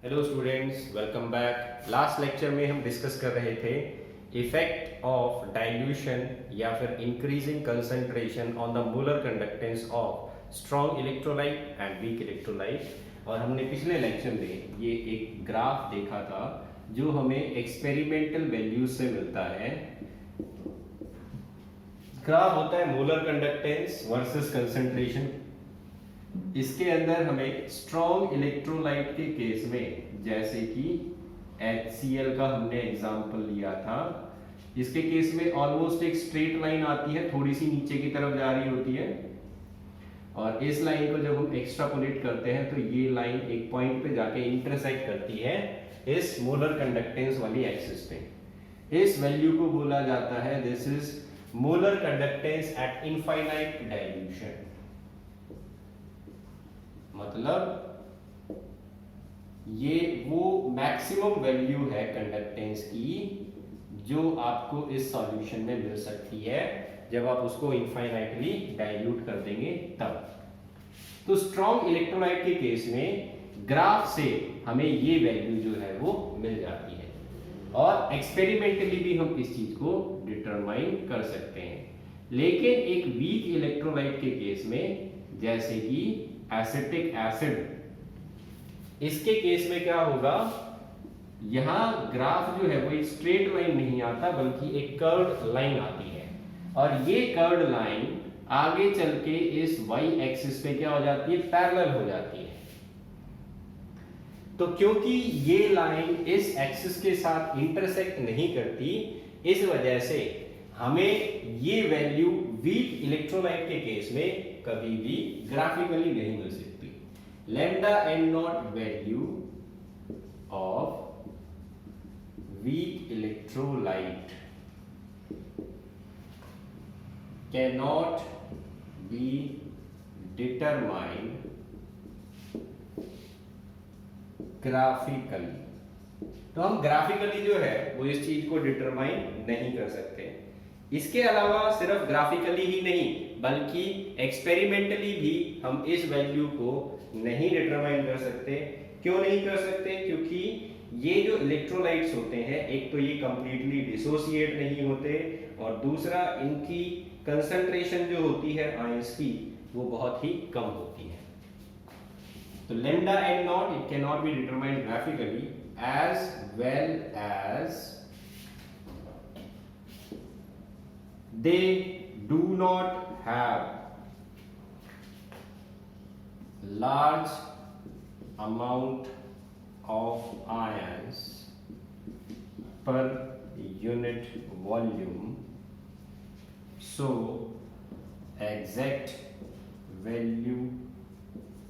Hello students, welcome back. Last lecture में हम discuss कर रहे थे इफेक्ट ऑफ डाइल्यूशन या फिर increasing concentration on the molar conductance of strong electrolyte and weak electrolyte. और हमने पिछले लेक्चर में ये एक ग्राफ देखा था जो हमें एक्सपेरिमेंटल वैल्यूज से मिलता है। ग्राफ होता है मोलर कंडक्टेंस वर्सेस कंसंट्रेशन। इसके अंदर हमें स्ट्रॉन्ग इलेक्ट्रोलाइट के केस में, जैसे कि HCl का हमने एग्जांपल लिया था, इसके केस में ऑलमोस्ट एक स्ट्रेट लाइन आती है, थोड़ी सी नीचे की तरफ जा रही होती है। और इस लाइन को जब हम एक्सट्रापोलेट करते हैं तो ये लाइन एक पॉइंट पे जाके इंटरसेक्ट करती है इस मोलर कंडक्टेंस वाली एक्सिस पे। इस वैल्यू को बोला जाता है this is molar conductance eight infinite dilution. मतलब ये वो मैक्सिमम वैल्यू है कंडक्टेंस की जो आपको इस सॉल्यूशन में मिल सकती है जब आप उसको इनफाइनाइटली डाइल्यूट कर देंगे तब। तो स्ट्रॉन्ग इलेक्ट्रोलाइट के केस में ग्राफ से हमें ये वैल्यू जो है वो मिल जाती है और एक्सपेरिमेंटली भी हम इस चीज को डिटरमाइन कर सकते हैं। लेकिन एक वीक इलेक्ट्रोलाइट के केस में, जैसे कि एसिटिक एसिड, इसके केस में क्या होगा, यहां ग्राफ जो है वो एक स्ट्रेट लाइन नहीं आता बल्कि एक कर्व्ड लाइन आती है। और ये कर्व्ड लाइन आगे चल के इस y एक्सिस पे क्या हो जाती है, पैरेलल हो जाती है। तो क्योंकि ये लाइन इस एक्सिस के साथ इंटरसेक्ट नहीं करती, इस वजह से हमें ये वैल्यू वीक इलेक्ट्रोलाइट के केस में कभी भी ग्राफिकली नहीं मिल सकती। Lambda N naught value of weak electrolyte can not be determined graphically. तो हम ग्राफिकली जो है वो इस चीज को डिटरमाइन नहीं कर सकते। इसके अलावा सिर्फ ग्राफिकली ही नहीं बल्कि एक्सपेरिमेंटली भी हम इस वैल्यू को नहीं डिटरमाइन कर सकते। क्यों नहीं कर सकते? क्योंकि ये जो इलेक्ट्रोलाइट्स होते हैं, एक तो ये कंप्लीटली डिसोसिएट नहीं होते और दूसरा इनकी कंसंट्रेशन जो होती है आयंस की वो बहुत ही कम होती है। तो lambda n naught it cannot be determined graphically as well as they do not have large amount of ions per unit volume, so exact value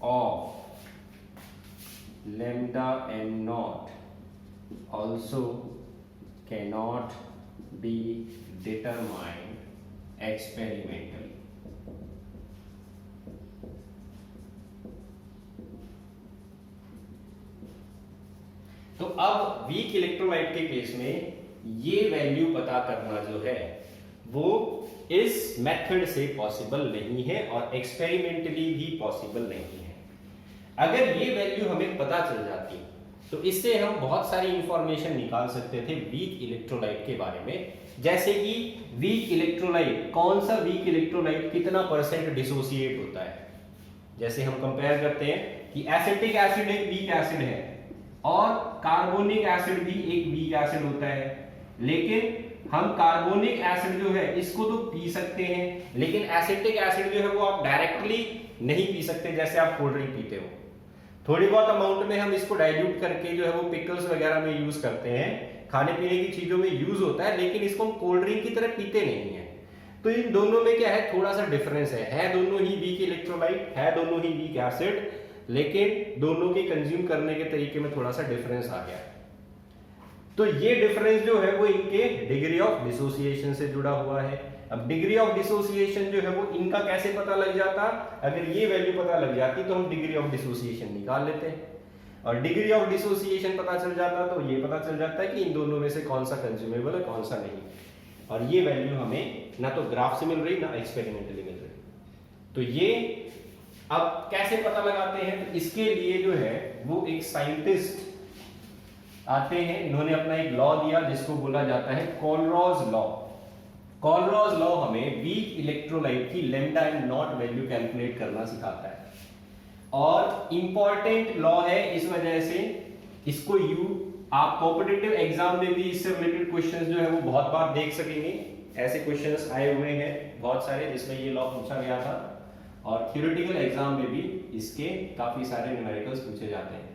of lambda n naught also cannot be determined experimentally. तो अब week electrolyte के case में ये value पता करना जो है वो इस मेथड से पॉसिबल नहीं है और एक्सपेरिमेंटली भी पॉसिबल नहीं है। अगर ये वैल्यू हमें पता चल जाती तो इससे हम बहुत सारी इंफॉर्मेशन निकाल सकते थे वीक इलेक्ट्रोलाइट के बारे में। जैसे कि वीक इलेक्ट्रोलाइट, कौन सा वीक इलेक्ट्रोलाइट कितना % डिसोसिएट होता है। जैसे हम कंपेयर करते हैं कि एसिटिक एसिड एक वीक एसिड है और कार्बोनिक एसिड भी एक वीक एसिड होता है। लेकिन हम कार्बोनिक एसिड जो है इसको तो पी सकते हैं, लेकिन एसिटिक एसिड जो है वो आप डायरेक्टली नहीं पी सकते। जैसे आप कोल्ड ड्रिंक पीते हो, थोड़ी बहुत अमाउंट में हम इसको डाइल्यूट करके जो है वो पिकल्स वगैरह में यूज करते हैं, खाने पीने की चीजों में यूज होता है, लेकिन इसको हम कोल्ड ड्रिंक की तरह पीते नहीं है। तो इन दोनों में क्या है, थोड़ा सा डिफरेंस है दोनों ही वीक इलेक्ट्रोलाइट, है दोनों ही वीक एसिड, लेकिन दोनों के कंज्यूम करने के तरीके में थोड़ा सा डिफरेंस आ गया। तो ये डिफरेंस जो है वो इनके डिग्री ऑफ डिसोसिएशन से जुड़ा हुआ है। अब डिग्री ऑफ डिसोसिएशन जो है वो इनका कैसे पता लग जाता, अगर ये वैल्यू पता लग जाती तो हम डिग्री ऑफ डिसोसिएशन निकाल लेते हैं और डिग्री ऑफ डिसोसिएशन पता चल जाता तो ये पता चल जाता है कि इन दोनों में से कौन सा कंज्यूमेबल है कौन सा नहीं। और ये वैल्यू हमें ना तो ग्राफ से मिल रही ना एक्सपेरिमेंटली मिल रही। तो ये अब कैसे पता लगाते हैं, तो इसके लिए जो है वो एक साइंटिस्ट आते हैं, इन्होंने अपना एक लॉ दिया जिसको बोला जाता है कोलरॉज लॉ। कोलरॉज लॉ हमें वीक इलेक्ट्रोलाइट की lambda and not value calculate करना सिखाता है और इंपॉर्टेंट लॉ है, इस वजह से इसको आप कॉम्पिटिटिव एग्जाम में भी इससे रिलेटेड क्वेश्चंस जो है वो बहुत बार देख सकेंगे। ऐसे क्वेश्चंस आए हुए हैं बहुत सारे जिसमें ये लॉ पूछा गया था और थ्योरेटिकल एग्जाम में भी इसके काफी सारे न्यूमेरिकल्स पूछे जाते हैं।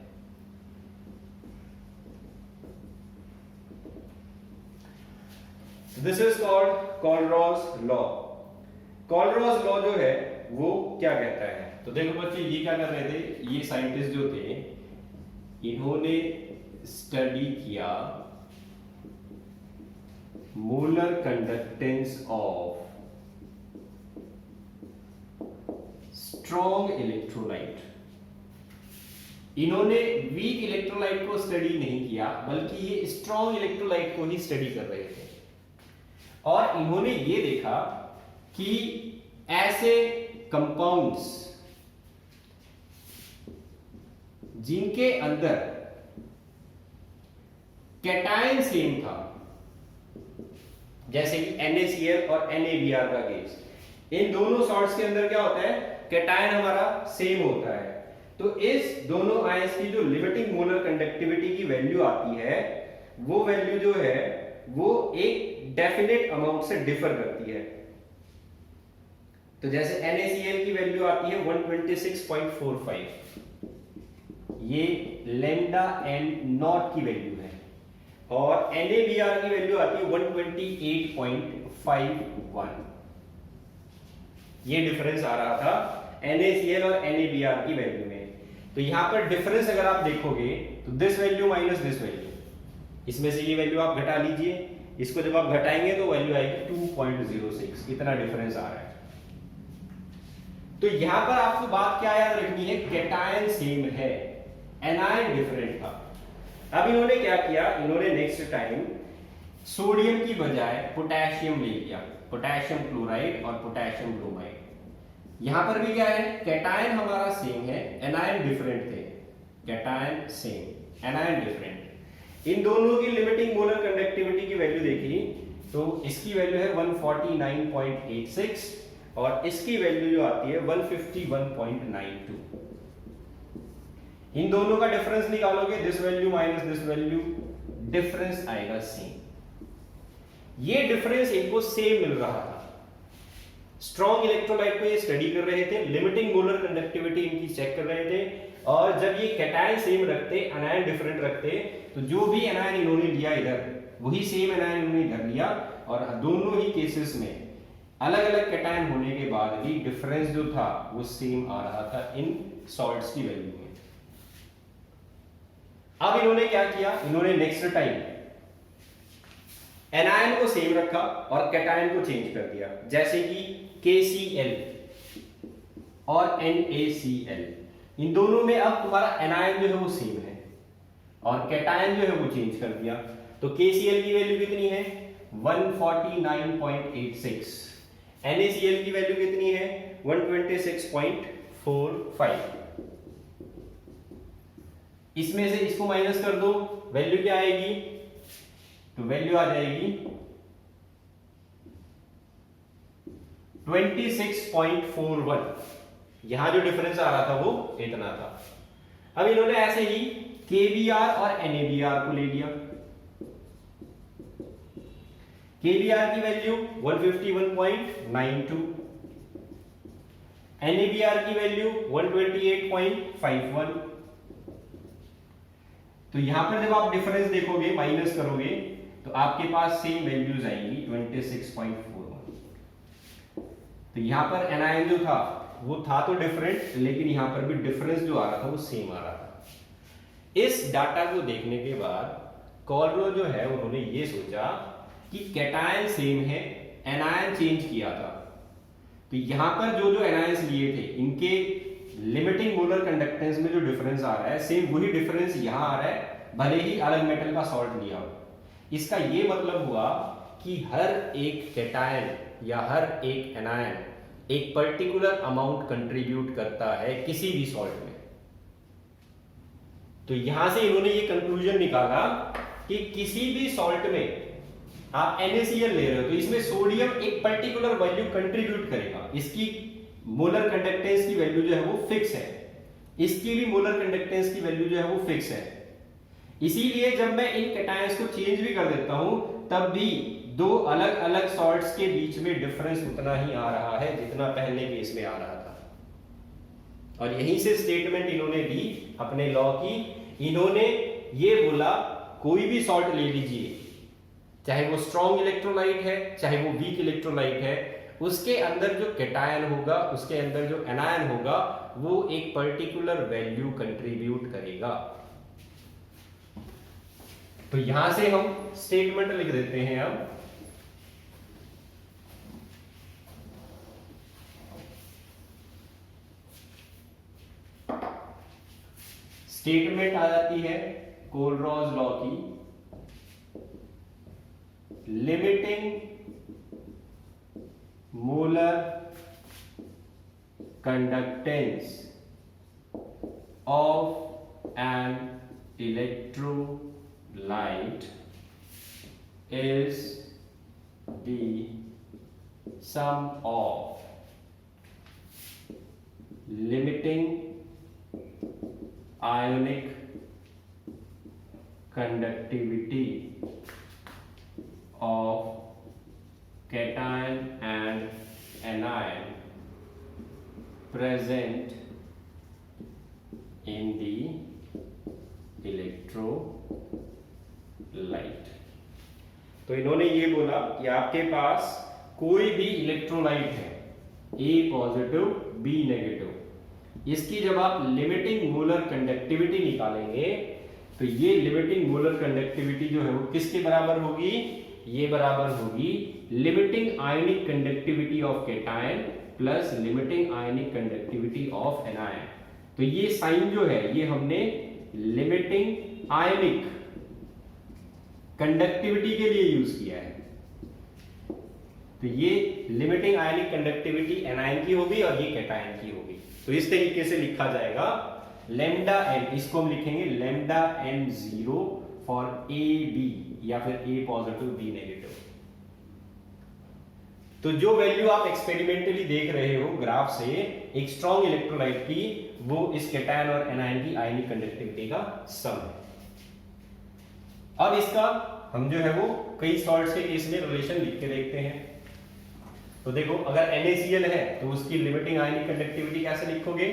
This is called Kohlrausch law. Kohlrausch law जो है वो क्या कहता है, तो देखो बच्चे ये क्या कर रहे थे, ये साइंटिस्ट जो थे इन्होंने स्टडी किया molar conductance of strong electrolyte. इन्होंने वीक इलेक्ट्रोलाइट को स्टडी नहीं किया बल्कि ये स्ट्रॉन्ग इलेक्ट्रोलाइट को ही स्टडी कर रहे थे और इन्होंने ये देखा कि ऐसे कंपाउंड्स जिनके अंदर कैटायन सेम था, जैसे कि NaCl और NaBr का केस, इन दोनों सॉल्ट्स के अंदर क्या होता है, कैटायन हमारा सेम होता है। तो इस दोनों आयंस की जो लिमिटिंग मोलर कंडक्टिविटी की वैल्यू आती है वो वैल्यू जो है वो एक डेफिनेट अमाउंट से डिफर करती है। तो जैसे NaCl की वैल्यू आती है 126.45, ये लैम्डा एंड नॉट की वैल्यू है और NaBr की वैल्यू आती है 128.51। ये डिफरेंस आ रहा था NaCl और NaBr की वैल्यू में। तो यहां पर डिफरेंस अगर आप देखोगे तो this value minus this value, इसमें से ये वैल्यू आप घटा लीजिए, इसको जब आप घटाएंगे तो वैल्यू आएगी 2.06। इतना डिफरेंस आ रहा है। तो यहां पर आपको बात क्या याद रखनी है, कैटायन सेम है, एनायन डिफरेंट था। अब इन्होंने क्या किया, इन्होंने नेक्स्ट टाइम सोडियम की बजाय पोटेशियम ले लिया, पोटेशियम क्लोराइड और पोटेशियम ब्रोमाइड। यहां पर भी क्या है, कैटायन हमारा सेम है, एनायन डिफरेंट थे, कैटायन सेम एनायन डिफरेंट। इन दोनों की लिमिटिंग मोलर कंडक्टिविटी की वैल्यू देखी तो इसकी वैल्यू है 149.86 और इसकी वैल्यू जो आती है 151.92। इन दोनों का डिफरेंस निकालोगे, this value minus this value, difference आएगा सेम। ये डिफरेंस इनको सेम मिल रहा था। स्ट्रॉन्ग इलेक्ट्रोलाइट को ये स्टडी कर रहे थे, लिमिटिंग मोलर कंडक्टिविटी इनकी चेक कर रहे थे और जब ये कैटायन सेम रखते, एनायन डिफरेंट रखते, तो जो भी एनायन इन्होंने लिया इधर वही सेम एनायन इन्होंने इधर लिया और दोनों ही केसेस में अलग अलग कैटायन होने के बाद भी डिफरेंस जो था वो सेम आ रहा था इन सॉल्ट्स की वैल्यू में। अब इन्होंने क्या किया, इन्होंने नेक्स्ट टाइम एनायन को सेम रखा और कैटायन को चेंज कर दिया, जैसे कि KCl और NaCl, इन दोनों में अब तुम्हारा एनायन जो है वो सेम है और कैटायन जो है वो चेंज कर दिया। तो KCl की वैल्यू कितनी है 149.86, NaCl की वैल्यू कितनी है 126.45। इसमें से इसको माइनस कर दो, वैल्यू क्या आएगी, तो वैल्यू आ जाएगी 26.41। यहां जो डिफरेंस आ रहा था वो इतना था। अब इन्होंने ऐसे ही KBr और NaBr को ले लिया। KBr की वैल्यू 151.92, NaBr की वैल्यू 128.51। तो यहां पर जब आप डिफरेंस देखोगे, माइनस करोगे, तो आपके पास सेम वैल्यूज आएंगी 26.41। तो यहां पर एनायन जो था वो था तो डिफरेंट, लेकिन यहां पर भी डिफरेंस जो आ रहा था वो सेम आ रहा था। इस डाटा को देखने के बाद कोलरॉज जो है उन्होंने ये सोचा कि कैटायन सेम है, एनायन चेंज किया था। तो यहां पर जो जो एनायंस लिए थे इनके लिमिटिंग मोलर कंडक्टेंस में जो डिफरेंस आ रहा है सेम वही डिफरेंस यहां आ रहा है, भले ही अलग मेटल का सॉल्ट लिया हो। इसका ये मतलब हुआ कि हर एक कैटायन या हर एक एनायन एक पर्टिकुलर अमाउंट कंट्रीब्यूट करता है किसी भी सॉल्ट में। तो यहां से इन्होंने ये कंक्लूजन निकाला कि किसी भी सॉल्ट में आप NaCl ले रहे हो तो इसमें सोडियम एक पर्टिकुलर वैल्यू कंट्रीब्यूट करेगा। इसकी मोलर कंडक्टेंस की वैल्यू जो है वो फिक्स है, इसकी भी मोलर कंडक्टेंस की वैल्यू जो है वो फिक्स है। इसीलिए जब मैं इन कैटायंस को चेंज भी कर देता हूं तब भी दो अलग अलग सॉल्ट्स के बीच में डिफरेंस उतना ही आ रहा है जितना पहले केस में आ रहा था। और यहीं से स्टेटमेंट इन्होंने दी अपने लॉ की। इन्होंने ये बोला कोई भी सॉल्ट ले लीजिए, चाहे वो स्ट्रॉन्ग इलेक्ट्रोलाइट है चाहे वो वीक इलेक्ट्रोलाइट है, उसके अंदर जो कैटायन होगा, उसके अंदर जो एनायन होगा, वो एक पर्टिकुलर वैल्यू कंट्रीब्यूट करेगा। तो यहां से हम स्टेटमेंट लिख देते हैं। अब स्टेटमेंट आ जाती है कोलरॉज लॉ की, limiting molar conductance of an electrolyte is the sum of limiting ionic conductivity of cation and anion present in the electrolyte। तो इन्होंने ये बोला कि आपके पास कोई भी इलेक्ट्रोलाइट है, A पॉजिटिव B नेगेटिव, इसकी जब आप लिमिटिंग मोलर कंडक्टिविटी निकालेंगे तो ये लिमिटिंग मोलर कंडक्टिविटी जो है वो किसके बराबर होगी? ये बराबर होगी limiting ionic conductivity of cation plus limiting ionic conductivity of anion. तो ये साइन जो है ये हमने लिमिटिंग आयनिक कंडक्टिविटी के लिए यूज किया है। तो ये लिमिटिंग आयनिक कंडक्टिविटी एनायन की होगी और ये कैटायन की होगी। तो इस तरीके से लिखा जाएगा लैम्डा एन, इसको हम लिखेंगे lambda N 0 for A B या फिर ए पॉजिटिव बी नेगेटिव। तो जो वैल्यू आप एक्सपेरिमेंटली देख रहे हो ग्राफ से एक स्ट्रॉन्ग इलेक्ट्रोलाइट की, वो इस कैटायन और एनायन की आयनिक कंडक्टिविटी का सम है। अब इसका हम जो है वो कई सॉल्ट्स के केस में रिलेशन लिख के देखते हैं। तो देखो अगर NaCl है तो उसकी लिमिटिंग आयनिक कंडक्टिविटी कैसे लिखोगे?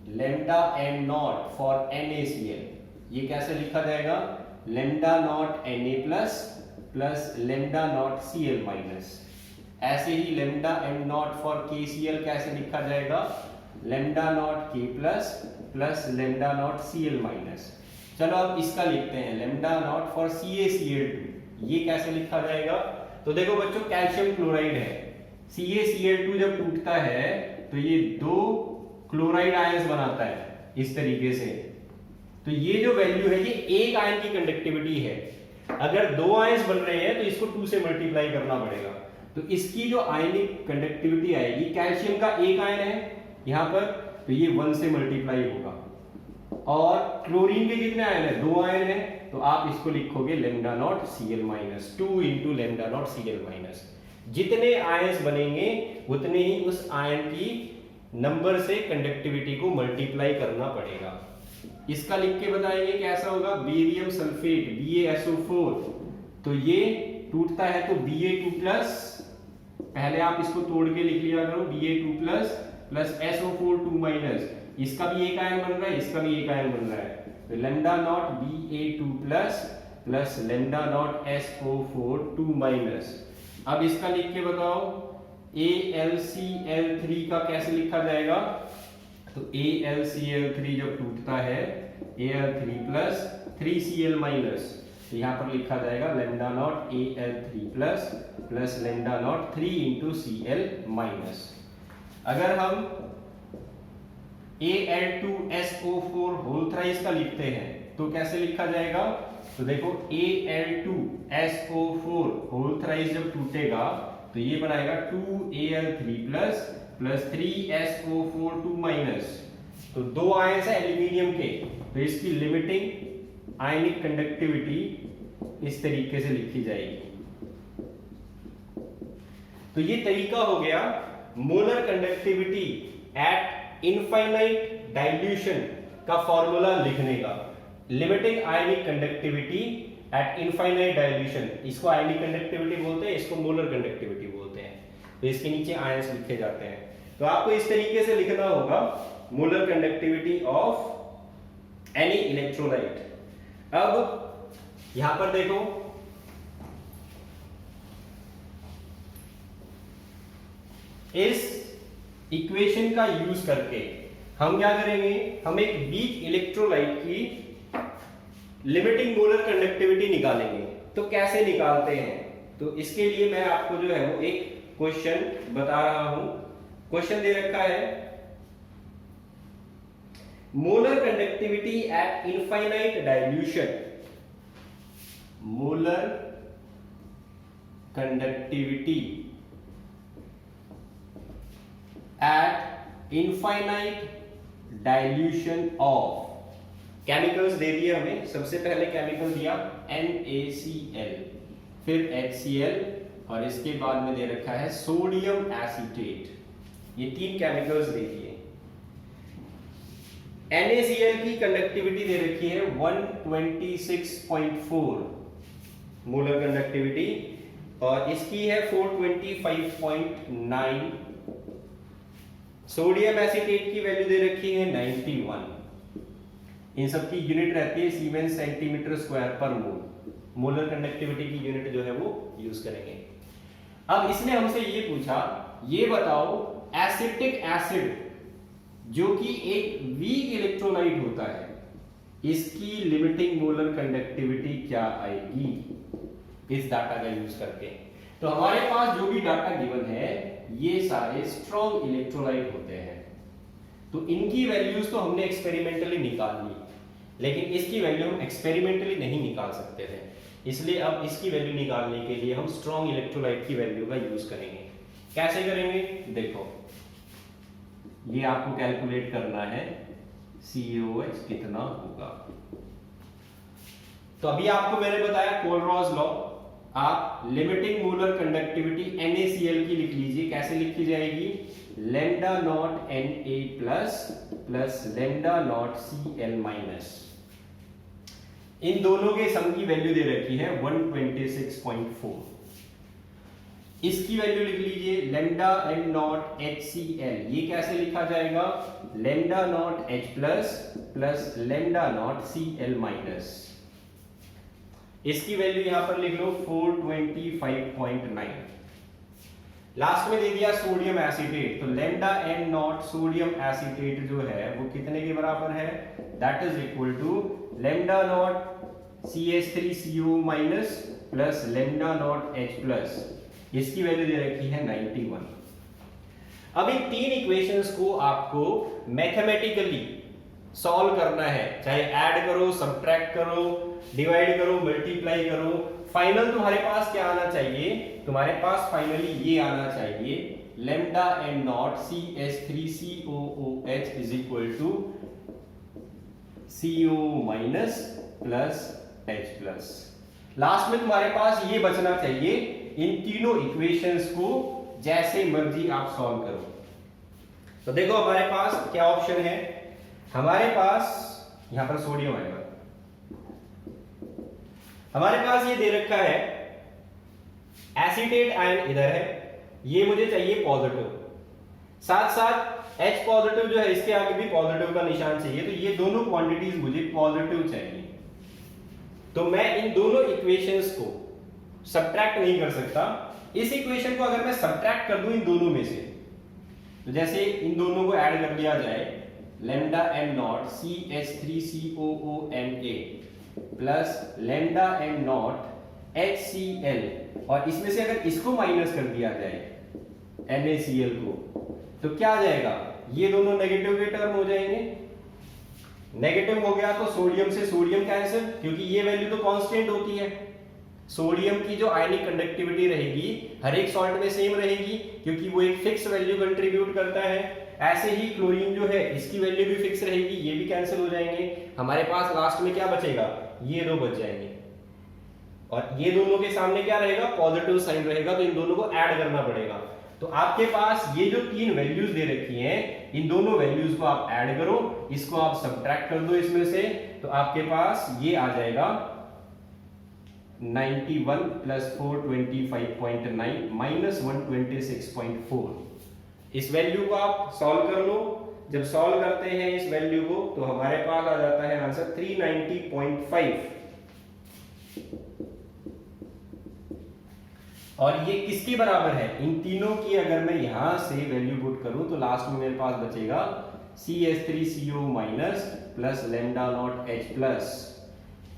Lambda N naught for NaCl, ये कैसे लिखा जाएगा? Lambda naught Na plus plus lambda not Cl minus. ऐसे ही lambda m naught for KCl कैसे लिखा जाएगा? Lambda naught K plus plus lambda not Cl minus. चलो अब इसका लिखते हैं लैम्डा नॉट फॉर CaCl2, ये कैसे लिखा जाएगा? तो देखो बच्चों कैल्शियम क्लोराइड है, CaCl2 जब टूटता है तो ये दो क्लोराइड आयंस बनाता है इस तरीके से। तो ये जो वैल्यू है ये एक आयन की कंडक्टिविटी है। अगर दो आयंस बन रहे हैं तो इसको 2 से मल्टीप्लाई करना पड़ेगा। तो इसकी जो आयनिक कंडक्टिविटी आएगी, कैल्शियम का एक आयन है यहां पर, तो ये 1 से मल्टीप्लाई होगा। और क्लोरीन के कितने आयन है? 2 आयन है, तो आप इसको लिखोगे lambda naught Cl minus 2 into lambda naught Cl minus. जितने आयंस बनेंगे उतने ही उस आयन की नंबर से कंडक्टिविटी को मल्टीप्लाई करना पड़ेगा। इसका लिख के बताएंगे कैसा होगा? बेरियम सल्फेट BaSO4, तो ये टूटता है तो Ba2 प्लस, पहले आप इसको तोड़ के लिख लिया करो, Ba2 plus plus SO4 2 minus, इसका भी एक आयन बन रहा है, इसका भी एक आयन बन रहा है, तो lambda naught Ba2 plus plus lambda not SO4 2 minus. अब इसका लिख के बताओ AlCl3 का कैसे लिखा जाएगा? तो AlCl3 जब टूटता है Al3 प्लस 3Cl माइनस, तो यहां पर लिखा जाएगा lambda not Al3 plus plus lambda not 3 into Cl minus. अगर हम Al2SO4 होल थ्राइस का लिखते हैं तो कैसे लिखा जाएगा? तो देखो Al2SO4 होल थ्राइस जब टूटेगा तो ये बनाएगा 2Al3 plus plus 3SO4 2 minus. तो 2 आयंस है एल्यूमिनियम के, तो इसकी लिमिटिंग आयनिक कंडक्टिविटी इस तरीके से लिखी जाएगी। तो ये तरीका हो गया molar conductivity at infinite dilution का फॉर्मूला लिखने का। Limiting ionic conductivity at infinite dilution, इसको आयनिक कंडक्टिविटी बोलते हैं, इसको मोलर कंडक्टिविटी बोलते हैं। तो इसके नीचे आयंस लिखे जाते हैं। तो आपको इस तरीके से लिखना होगा molar conductivity of any electrolyte. अब यहां पर देखो, इस इक्वेशन का यूज करके हम क्या करेंगे, हम एक वीक इलेक्ट्रोलाइट की लिमिटिंग मोलर कंडक्टिविटी निकालेंगे। तो कैसे निकालते हैं, तो इसके लिए मैं आपको जो है वो एक क्वेश्चन बता रहा हूं। क्वेश्चन दे रखा है molar conductivity at infinite dilution, molar conductivity at infinite dilution of, chemicals दे दिए हमें। सबसे पहले केमिकल दिया NaCl, फिर HCl, और इसके बाद में दे रखा है सोडियम एसीटेट। ये 3 केमिकल्स दे दिए। NaCl की कंडक्टिविटी दे रखी है 126.4 मोलर कंडक्टिविटी, और इसकी है 425.9। सोडियम एसीटेट की वैल्यू दे रखी है 91। इन सब की यूनिट रहती है सीमेंस सेंटीमीटर स्क्वायर पर मोल। मोलर कंडक्टिविटी की यूनिट जो है वो यूज करेंगे। अब इसने हमसे ये पूछा, ये बताओ एसिटिक एसिड जो कि एक वीक इलेक्ट्रोलाइट होता है, इसकी लिमिटिंग मोलर कंडक्टिविटी क्या आएगी इस डाटा का यूज करके। तो हमारे पास जो भी डाटा गिवन है ये सारे स्ट्रॉन्ग इलेक्ट्रोलाइट होते हैं, तो इनकी वैल्यूज तो हमने एक्सपेरिमेंटली निकाल ली, लेकिन इसकी वैल्यू हम एक्सपेरिमेंटली नहीं निकाल सकते थे। इसलिए अब इसकी वैल्यू निकालने के लिए हम स्ट्रॉन्ग इलेक्ट्रोलाइट की वैल्यू का यूज करेंगे। कैसे करेंगे, देखो ये आपको कैलकुलेट करना है CaOH कितना होगा। तो अभी आपको मैंने बताया कोलरॉज लॉ, आप लिमिटिंग मोलर कंडक्टिविटी NaCl की लिख लीजिए। कैसे लिखी जाएगी, lambda naught Na plus lambda not Cl minus. इन दोनों के सम की वैल्यू दे रखी है 126.4। इसकी वैल्यू लिख लीजिए लैम्डा m नॉट HCl। ये कैसे लिखा जाएगा, lambda nought H plus lambda not Cl minus. इसकी वैल्यू यहां पर लिख लो 425.9। लास्ट में दे दिया सोडियम एसीटेट, तो lambda m nought sodium acetate जो है वो कितने के बराबर है, that is equal to lambda nought CH3CO minus plus lambda nought H plus. इसकी वैल्यू दे रखी है 91। अब इन 3 इक्वेशंस को आपको मैथमेटिकली सॉल्व करना है, चाहे ऐड करो, सब्ट्रैक्ट करो, डिवाइड करो, मल्टीप्लाई करो। फाइनल तुम्हारे पास क्या आना चाहिए, तुम्हारे पास फाइनली ये आना चाहिए lambda m nought CH3COOH is equal to CO minus plus H plus. Last में तुम्हारे पास ये बचना चाहिए। इन तीनों इक्वेशंस को जैसे मर्जी आप सॉल्व करो। तो देखो हमारे पास क्या ऑप्शन है, हमारे पास यहां पर सोडियम आएगा, हमारे पास ये दे रखा है एसीटेट आयन इधर है, ये मुझे चाहिए पॉजिटिव, साथ साथ H पॉजिटिव जो है इसके आगे भी पॉजिटिव का निशान चाहिए, तो ये दोनों क्वांटिटीज मुझे पॉजिटिव चाहिए। तो मैं इन दोनों इक्वेशंस को सब्ट्रैक्ट नहीं कर सकता। इस इक्वेशन को अगर मैं सब्ट्रैक्ट कर दूं इन दोनों में से, तो जैसे इन दोनों को ऐड कर दिया जाए, lambda m not CH3COONA plus lambda m not HCl, और इसमें से अगर इसको माइनस कर दिया जाए NaCl को, तो क्या आ जाएगा, ये दोनों नेगेटिव के टर्म हो जाएंगे। नेगेटिव हो गया तो सोडियम से सोडियम कैंसिल, क्योंकि ये वैल्यू तो कांस्टेंट होती है। सोडियम की जो आयनिक कंडक्टिविटी रहेगी हर एक सॉल्ट में सेम रहेगी, क्योंकि वो एक फिक्स वैल्यू कंट्रीब्यूट करता है। ऐसे ही क्लोरीन जो है इसकी वैल्यू भी फिक्स रहेगी, ये भी कैंसिल हो जाएंगे, हमारे पास लास्ट में क्या बचेगा, ये दो बच जाएंगे, और ये दोनों के सामने क्या रहेगा, पॉजिटिव साइन रहेगा, तो इन दोनों को ऐड करना पड़ेगा। तो आपके पास ये जो तीन वैल्यूज दे रखी हैं, इन दोनों वैल्यूज को आप ऐड करो, इसको आप सब्ट्रैक्ट कर दो इसमें से, तो आपके पास ये आ जाएगा 91 प्लस 425.9 माइनस 126.4। इस वैल्यू को आप सॉल्व कर लो, जब सॉल्व करते हैं इस वैल्यू को तो हमारे पास आ जाता है आंसर 390.5। और ये किसके बराबर है, इन तीनों की अगर मैं यहां से वैल्यू पुट करूं तो लास्ट में मेरे पास बचेगा CH3CO minus plus lambda nought H plus.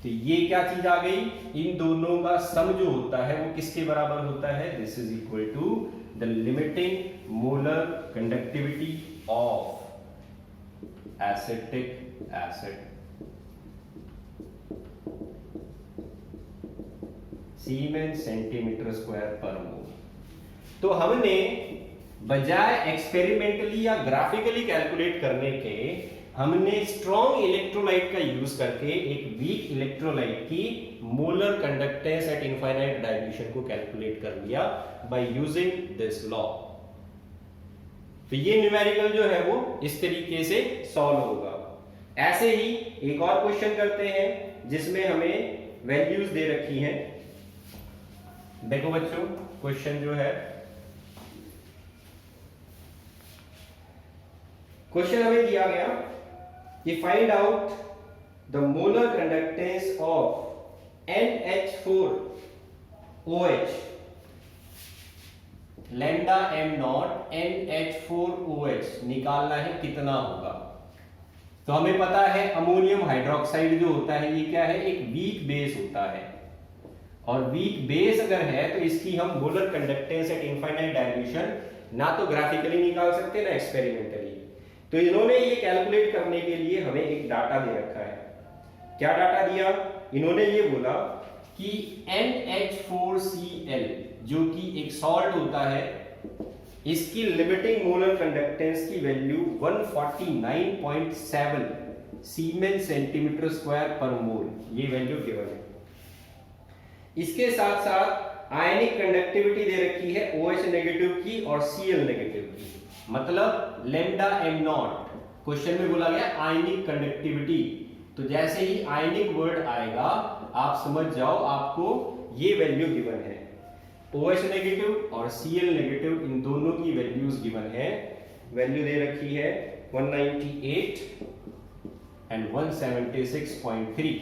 तो ये क्या चीज आ गई, इन दोनों का सम जो होता है वो किसके बराबर होता है, this is equal to the limiting molar conductivity of acetic acid siemens centimetre square पर मोल। तो हमने बजाय एक्सपेरिमेंटली या ग्राफिकली कैलकुलेट करने के, हमने स्ट्रॉन्ग इलेक्ट्रोलाइट का यूज करके एक वीक इलेक्ट्रोलाइट की molar conductance eight infinite dilution को कैलकुलेट कर लिया बाय यूजिंग दिस लॉ। तो ये न्यूमेरिकल जो है वो इस तरीके से सॉल्व होगा। ऐसे ही एक और क्वेश्चन करते हैं जिसमें हमें वैल्यूज दे रखी हैं। देखो बच्चों, क्वेश्चन जो है, क्वेश्चन हमें दिया गया कि find out the molar conductance of NH4OH lambda m not NH4OH निकालना है, कितना होगा। तो हमें पता है अमोनियम हाइड्रोक्साइड जो होता है ये क्या है, एक वीक बेस होता है, और वीक बेस अगर है तो इसकी हम molar conductance eight infinite dilution ना तो ग्राफिकली निकाल सकते ना एक्सपेरिमेंटली। तो इन्होंने ये कैलकुलेट करने के लिए हमें एक डाटा दे रखा है। क्या डाटा दिया, इन्होंने ये बोला कि NH4Cl जो कि एक सॉल्ट होता है, इसकी लिमिटिंग मोलर कंडक्टेंस की वैल्यू 149.7 सीमेंस सेंटीमीटर स्क्वायर पर मोल, ये वैल्यू गिवन है। इसके साथ साथ आयनिक कंडक्टिविटी दे रखी है OH नेगेटिव की और Cl नेगेटिव की, मतलब लैम्डा m नॉट, क्वेश्चन में बोला गया आयनिक कंडक्टिविटी, तो जैसे ही आयनिक वर्ड आएगा आप समझ जाओ आपको ये वैल्यू गिवन है। OH नेगेटिव और Cl नेगेटिव इन दोनों की वैल्यूज गिवन है, वैल्यू दे रखी है 198 एंड 176.3।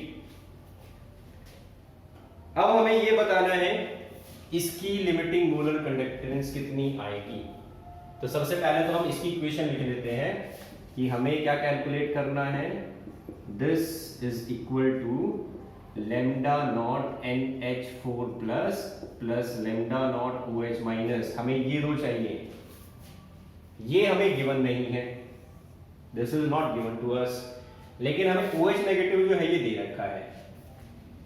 अब हमें ये बताना है इसकी लिमिटिंग मोलर कंडक्टेंस कितनी आएगी। तो सबसे पहले तो हम इसकी इक्वेशन लिख लेते हैं कि हमें क्या कैलकुलेट करना है, this is equal to lambda nought NH4 plus plus lambda nought OH minus, हमें ये रो चाहिए, ये हमें गिवन नहीं है, this is not given to us, लेकिन हमें OH नेगेटिव जो है ये दे रखा है,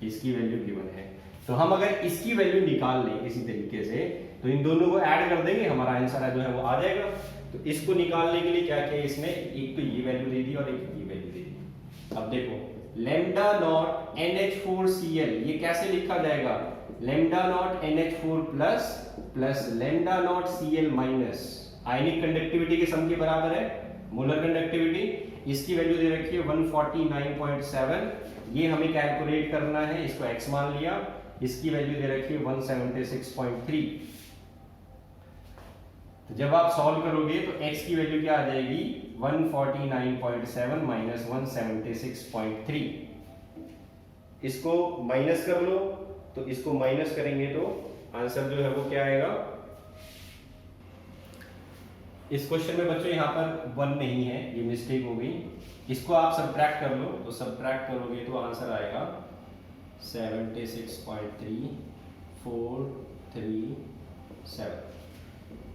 इसकी वैल्यू गिवन है। तो हम अगर इसकी वैल्यू निकाल लें इसी तरीके से तो इन दोनों को ऐड कर देंगे, हमारा आंसर जो है वो आ जाएगा। तो इसको निकालने के लिए क्या किया इसमें, एक तो ये वैल्यू दे दी और एक ये वैल्यू दे दी। अब देखो लैम्डा नॉट NH4Cl ये कैसे लिखा जाएगा, lambda nought NH4 plus plus lambda not Cl minus, ionic conductivity के सम के बराबर है मोलर कंडक्टिविटी, इसकी वैल्यू दे रखी है 149.7, ये हमें कैलकुलेट करना है, इसको x मान लिया, इसकी वैल्यू दे रखी है 176.3। तो जब आप सॉल्व करोगे तो x की वैल्यू क्या आ जाएगी 149.7 माइनस 176.3, इसको माइनस कर लो, तो इसको माइनस करेंगे तो आंसर जो है वो क्या आएगा। इस क्वेश्चन में बच्चों यहाँ पर 1 नहीं है, ये मिस्टेक हो गई, इसको आप सब्ट्रैक्ट कर लो, तो सब्ट्रैक्ट करोगे तो आंसर आएगा 76.3437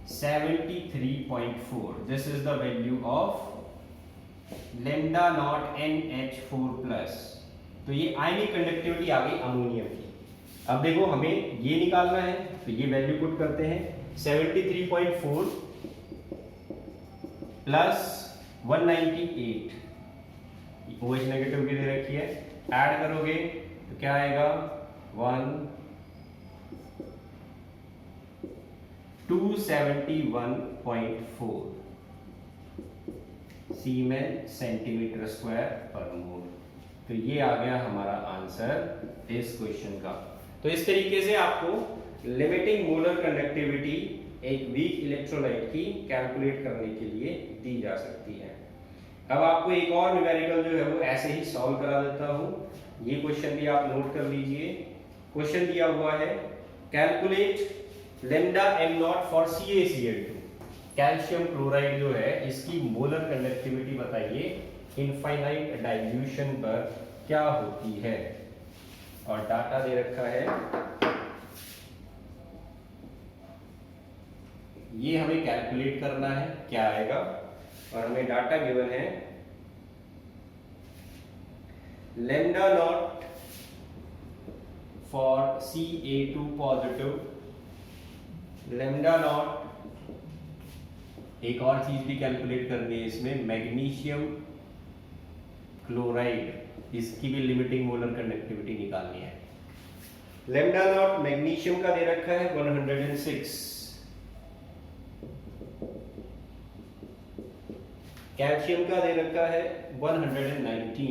73.4। This is the value of lambda nought NH4 plus. तो ये आयनिक कंडक्टिविटी आ गई अमोनियम की। अब देखो हमें ये निकालना है, तो ये वैल्यू पुट करते हैं 73.4 प्लस 198, OH नेगेटिव की दे रखी है, ऐड करोगे तो क्या आएगा 271.4 सीमेन सेंटीमीटर स्क्वायर पर मोल। तो ये आ गया हमारा आंसर इस क्वेश्चन का। तो इस तरीके से आपको लिमिटिंग मोलर कंडक्टिविटी एक वीक इलेक्ट्रोलाइट की कैलकुलेट करने के लिए दी जा सकती है। अब आपको एक और न्यूमेरिकल जो है वो ऐसे ही सॉल्व करा देता हूं। ये क्वेश्चन भी आप नोट कर लीजिए। क्वेश्चन दिया हुआ है calculate lambda m naught for CaCl2। Calcium chloride जो है इसकी मोलर कंडक्टिविटी बताइए इनफाइनाइट डाइल्यूशन पर क्या होती है, और डाटा दे रखा है, ये हमें कैलकुलेट करना है क्या आएगा, और हमें डाटा गिवन है lambda naught for Ca2 positive, lambda naught, एक और चीज भी कैलकुलेट करनी है इसमें, मैग्नीशियम क्लोराइड, इसकी भी लिमिटिंग मोलर कंडक्टिविटी निकालनी है। lambda naught मैग्नीशियम का दे रखा है 106, कैल्शियम का दे रखा है 119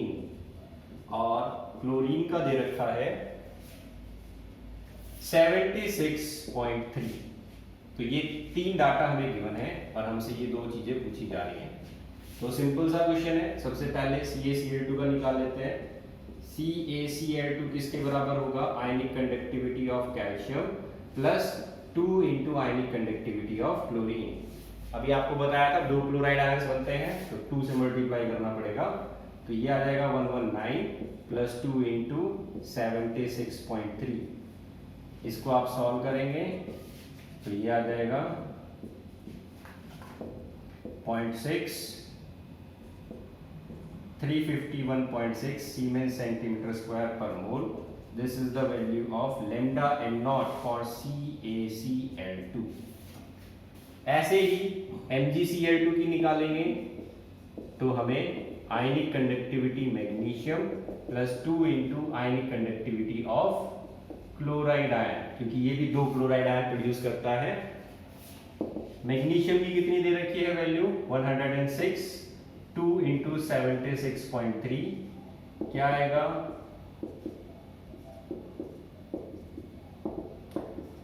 और क्लोरीन का दे रखा है 76.3। तो ये तीन डाटा हमें गिवन है और हमसे ये दो चीजें पूछी जा रही हैं। तो सिंपल सा क्वेश्चन है। सबसे पहले CaCl2 का निकाल लेते हैं। CaCl2 किसके बराबर होगा, ionic conductivity of calcium plus 2 into ionic conductivity of chlorine. अभी आपको बताया था दो क्लोराइड आयंस बनते हैं तो 2 से मल्टीप्लाई करना पड़ेगा, तो ये आ जाएगा 119 प्लस 2 इंटू 76.3। इसको आप सॉल्व करेंगे तो ये आ जाएगा 0.6, 351.6 सीमेन सेंटीमीटर स्क्वायर पर mole. This is the value of lambda m naught for CaCl2। ऐसे ही MgCl2 की निकालेंगे तो हमें ionic conductivity magnesium plus 2 into ionic conductivity of chloride ion, क्योंकि ये भी दो क्लोराइड आयन प्रोड्यूस करता है। मैग्नीशियम की कितनी दे रखी है वैल्यू 106, 2 इंटू 76.3 क्या आएगा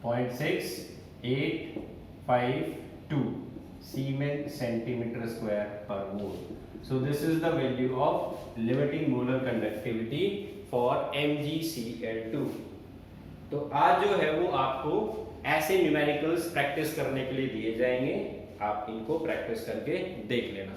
0.6852 सीमेन सेंटीमीटर स्क्वायर पर मोल। So this is the value of limiting molar conductivity for MgCl2। तो आज जो है वो आपको ऐसे न्यूमेरिकल्स प्रैक्टिस करने के लिए दिए जाएंगे, आप इनको प्रैक्टिस करके देख लेना।